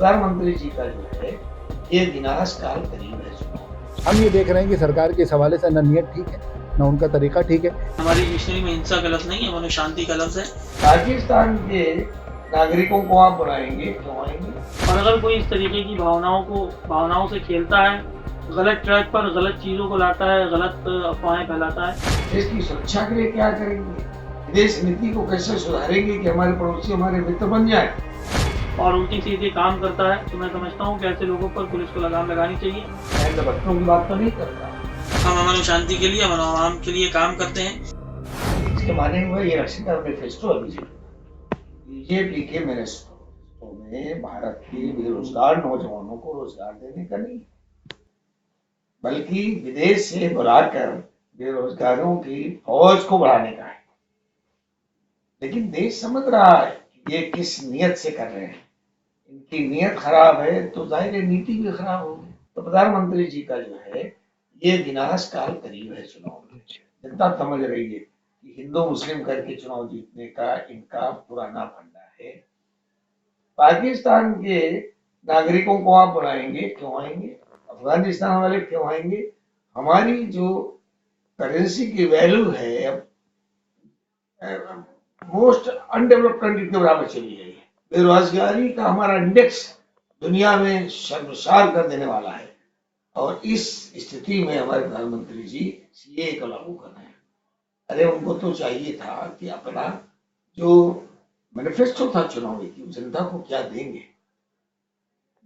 प्रधानमंत्री जी का जो है ये विनाश काल करीब है चुनाव। हम ये देख रहे हैं कि सरकार के इस हवाले से न नीयत ठीक है, न उनका तरीका ठीक है। हमारी डिक्शनरी में हिंसा का लफ्ज नहीं है, मनो शांति का लफ्ज है। पाकिस्तान के नागरिकों को आप बुलाएंगे क्यों आएंगे? और अगर कोई इस तरीके की भावनाओं से खेलता है, गलत ट्रैक पर गलत चीजों को लाता है, गलत अफवाहें फैलाता है। देश की सुरक्षा के लिए क्या करेंगे? विदेश नीति को कैसे सुधारेंगे कि हमारे पड़ोसी हमारे मित्र बन जाए और उल्टी सीधी काम करता है, तो मैं समझता हूँ कि ऐसे लोगों पर पुलिस को लगाम लगानी चाहिए। मैं तो बच्चों की बात तो नहीं करता। हम अमन शांति के लिए, अमन आवाम के लिए काम करते हैं। इसके माने हुए ये रक्षा मैनिफेस्टो है बीजेपी के मैनिफेस्टो में भारत के बेरोजगार नौजवानों को रोजगार देने का नहीं, बल्कि विदेश से बुलाकर बेरोजगारों की फौज को बढ़ाने का है। लेकिन देश समझ रहा है ये किस नियत से कर रहे हैं। इनकी नियत खराब है तो जाहिर है नीति भी खराब होगी। तो प्रधानमंत्री जी का जो है ये विनाश काल करीब है चुनाव में। जनता समझ रही है कि हिंदू मुस्लिम करके चुनाव जीतने का इनका पुराना फंडा है। पाकिस्तान के नागरिकों को आप बुलाएंगे क्यों आएंगे? अफगानिस्तान वाले क्यों आएंगे? हमारी जो करेंसी की वैल्यू है मोस्ट अनडेवलप्ड कंट्री के बराबर चली गई है। बेरोजगारी का हमारा इंडेक्स दुनिया में शर्मसार कर देने वाला है। और इस स्थिति में हमारे प्रधानमंत्री जी सीए को लागू कर रहे हैं। अरे उनको तो चाहिए था कि अपना जो मैनिफेस्टो था चुनावी की जनता को क्या देंगे।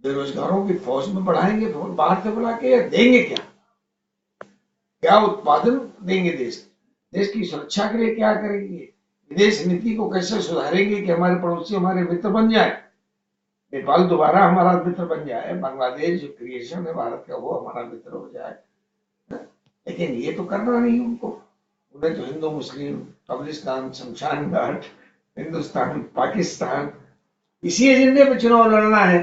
बेरोजगारों की फौज में बढ़ाएंगे बाहर से बुला के, या देंगे क्या उत्पादन देंगे? देश की सुरक्षा के लिए क्या करेंगे? विदेश नीति को कैसे सुधारेंगे कि हमारे पड़ोसी हमारे मित्र बन जाए? नेपाल दोबारा हमारा मित्र बन जाए, बांग्लादेश जो क्रिएशन है भारत का वो हमारा मित्र हो जाए। लेकिन ये तो करना नहीं उनको। उन्हें तो हिंदू मुस्लिम, कब्रिस्तान, शमशान घाट, हिंदुस्तान, पाकिस्तान, इसी एजेंडे पर चुनाव लड़ना है।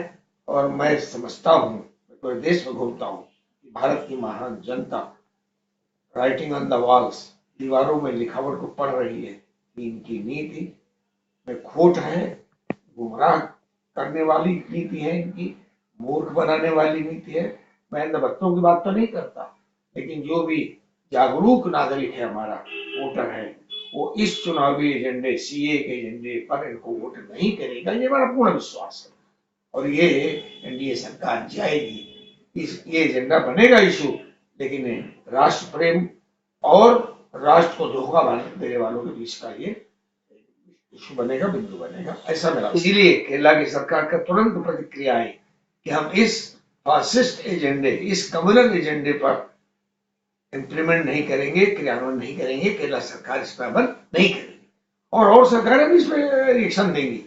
और मैं समझता हूँ, पूरे देश में घूमता हूँ, भारत की महान जनता राइटिंग ऑन द वॉल्स, दीवारों में लिखावट को पढ़ रही है कि इनकी नीति में खोट है, गुमराह करने वाली नीति है, इनकी मूर्ख बनाने वाली नीति है। मैं बच्चों की बात तो नहीं करता, लेकिन जो भी जागरूक नागरिक है हमारा वोटर है, वो इस चुनावी एजेंडे सीए के एजेंडे पर इनको वोट नहीं करेगा, ये हमारा पूर्ण विश्वास है। और ये एनडीए सरकार जाएगी, ये एजेंडा बनेगा इशू, लेकिन राष्ट्र प्रेम और राष्ट्र को धोखा देने वालों के बीच का ये इशू बनेगा, बिंदु बनेगा, ऐसा मेरा। इसीलिए केरला की सरकार का तुरंत प्रतिक्रिया आई कि हम इस फासिस्ट एजेंडे, इस कम्युनल एजेंडे पर इम्प्लीमेंट नहीं करेंगे, क्रियान्वयन नहीं करेंगे। केरला सरकार इस पर अमल नहीं करेगी और सरकारें भी इस पर रिएक्शन देंगी,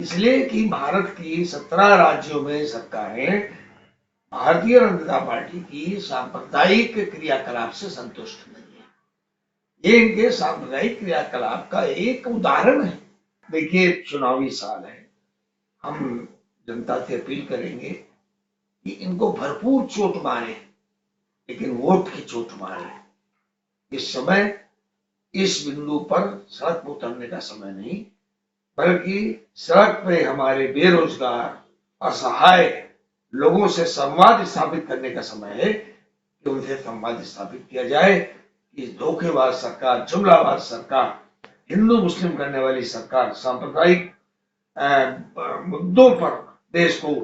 इसलिए कि भारत की 17 राज्यों में सरकारें भारतीय जनता पार्टी की सांप्रदायिक क्रियाकलाप से संतुष्ट नहीं है। ये इनके सांप्रदायिक क्रियाकलाप का एक उदाहरण है। देखिए चुनावी साल है, हम जनता से अपील करेंगे कि इनको भरपूर चोट मारे, लेकिन वोट की चोट मारे। इस समय इस बिंदु पर सड़क पर उतरने का समय नहीं, बल्कि सड़क पे हमारे बेरोजगार असहाय लोगों से संवाद स्थापित करने का समय है कि उनसे संवाद स्थापित किया जाए। इस धोखेबाज सरकार, जुमलाबाज सरकार, हिंदू मुस्लिम करने वाली सरकार, सांप्रदायिक मुद्दों पर देश को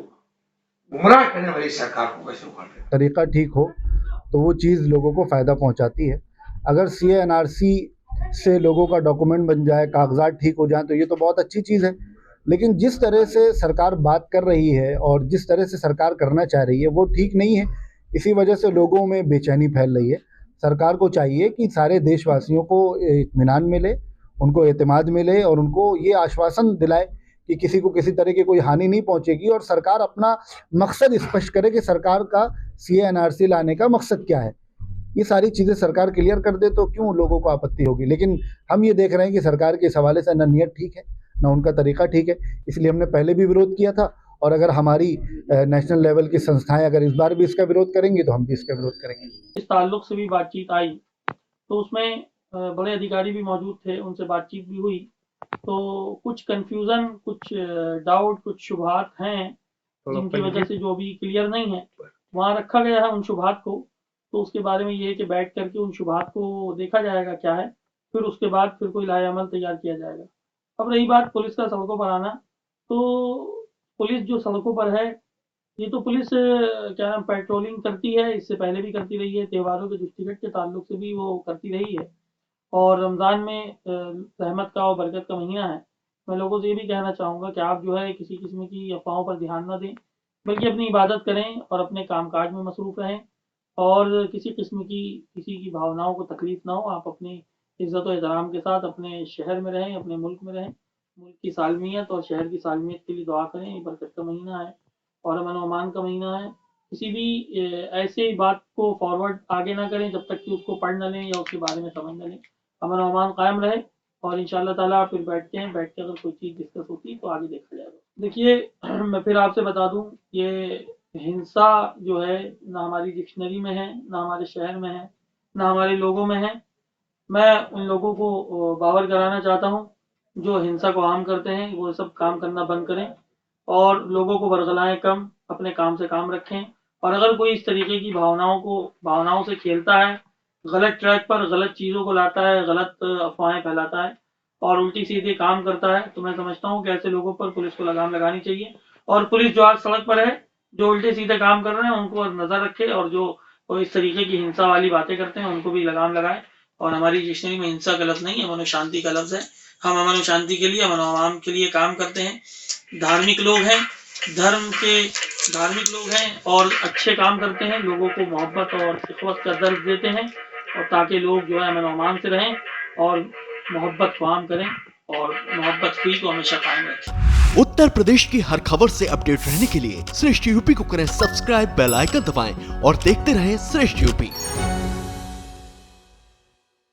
गुमराह करने वाली सरकार को कैसे उखाड़ दे। तरीका ठीक हो तो वो चीज़ लोगों को फ़ायदा पहुंचाती है। अगर सीए एनआरसी से लोगों का डॉक्यूमेंट बन जाए, कागजात ठीक हो जाए, तो ये तो बहुत अच्छी चीज़ है। लेकिन जिस तरह से सरकार बात कर रही है और जिस तरह से सरकार करना चाह रही है वो ठीक नहीं है। इसी वजह से लोगों में बेचैनी फैल रही है। सरकार को चाहिए कि सारे देशवासियों को इत्मीनान मिले, उनको एतमाद मिले और उनको ये आश्वासन दिलाए कि किसी को किसी तरह की कोई हानि नहीं पहुंचेगी। और सरकार अपना मकसद स्पष्ट करे कि सरकार का सीए एनआरसी लाने का मकसद क्या है। ये सारी चीज़ें सरकार क्लियर कर दे तो क्यों लोगों को आपत्ति होगी। लेकिन हम ये देख रहे हैं कि सरकार के इस हवाले से न नीयत ठीक है, न उनका तरीका ठीक है। इसलिए हमने पहले भी विरोध किया था, और अगर हमारी नेशनल लेवल की संस्थाएं अगर इस बार भी इसका विरोध करेंगी तो हम भी इसका विरोध करेंगे। इस ताल्लुक से भी बातचीत आई, तो उसमें बड़े अधिकारी भी मौजूद थे, उनसे बातचीत भी हुई। तो कुछ कंफ्यूजन, कुछ डाउट, कुछ शुबहात हैं, जिनकी वजह से जो अभी क्लियर नहीं है, वहाँ रखा गया है उन शुबहात को। तो उसके बारे में ये है कि बैठ करके उन शुबहात को देखा जाएगा क्या है, फिर उसके बाद फिर कोई लाएअमल तैयार किया जाएगा। अब रही बात पुलिस का सड़कों पर आना, तो पुलिस जो सड़कों पर है, ये तो पुलिस क्या नाम पेट्रोलिंग करती है, इससे पहले भी करती रही है, त्योहारों के दृष्टिगत के ताल्लुक से भी वो करती रही है। और रमज़ान में रहमत का और बरकत का महीना है। मैं लोगों से ये भी कहना चाहूँगा कि आप जो है किसी किस्म की अफ़वाहों पर ध्यान ना दें, बल्कि अपनी इबादत करें और अपने कामकाज में मसरूफ़ रहें और किसी किस्म की किसी की भावनाओं को तकलीफ़ ना हो। आप अपनी इज़्ज़त और एहतराम के साथ अपने शहर में रहें, अपने मुल्क में रहें। मुल्क की सालमियत और शहर की सालमियत के लिए दुआ करें। ये बरकत का महीना है और अमन व अमान का महीना है। किसी भी ऐसे बात को फॉरवर्ड आगे ना करें जब तक कि उसको पढ़ ना लें या उसके बारे में समझ ना लें। अमन व अमान कायम रहे और इंशाअल्लाह ताला फिर बैठ के अगर कोई चीज़ डिस्कस होती है तो आगे देखा जाएगा। देखिए मैं फिर आपसे बता दूँ, ये हिंसा जो है ना हमारी डिक्शनरी में है, ना हमारे शहर में है, ना हमारे लोगों में है। मैं उन लोगों को बावर कराना चाहता हूँ जो हिंसा को आम करते हैं, वो सब काम करना बंद करें और लोगों को बरगलाएं कम, अपने काम से काम रखें। और अगर कोई इस तरीके की भावनाओं से खेलता है, गलत ट्रैक पर गलत चीज़ों को लाता है, गलत अफवाहें फैलाता है और उल्टी सीधे काम करता है, तो मैं समझता हूँ कि ऐसे लोगों पर पुलिस को लगाम लगानी चाहिए। और पुलिस जो आज सड़क पर है, जो उल्टे सीधे काम कर रहे हैं, उनको नज़र रखे और जो इस तरीके की हिंसा वाली बातें करते हैं उनको भी लगाम लगाए। और हमारी डिक्शनरी में हिंसा का लफ्ज़ नहीं है, अमन व शांति का लफ्ज़ है। हम अमन व शांति के लिए, अमन व अमान के लिए काम करते हैं। धार्मिक लोग हैं, धर्म के धार्मिक लोग हैं और अच्छे काम करते हैं, लोगों को मोहब्बत और इख़्वत का दर्ज देते हैं और ताकि लोग जो है अमन व अमान से रहें और मोहब्बत को आम करें और मोहब्बत फ्री को हमेशा कायम रखें। उत्तर प्रदेश की हर खबर से अपडेट रहने के लिए श्रेष्ठ यूपी को करें सब्सक्राइब, बेल आइकन दबाएं और देखते रहें श्रेष्ठ यूपी।